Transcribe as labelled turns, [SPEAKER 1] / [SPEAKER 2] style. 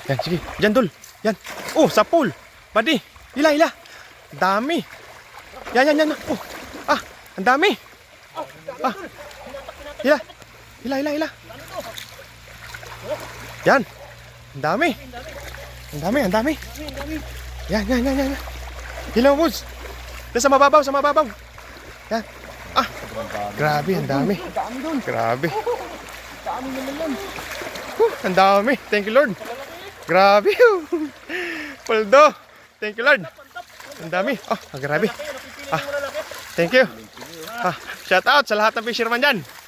[SPEAKER 1] Yan, sige. Diyan, Dol. Yan. Oh, sa pool. Buddy. Hila. Dami. Yan. Oh. Ah, ang dami. Ah. Hila. Yan. Ang dami. Yan. Hila, boss. Sa mababaw. Yan. Ah. Grabe, ang dami. Grabe. Ang dami. Thank you, Lord. Grabe. Paldo. Thank you, Lord. Ang dami. Oh, grabe. Thank you. Shout out sa lahat ng fisherman dyan.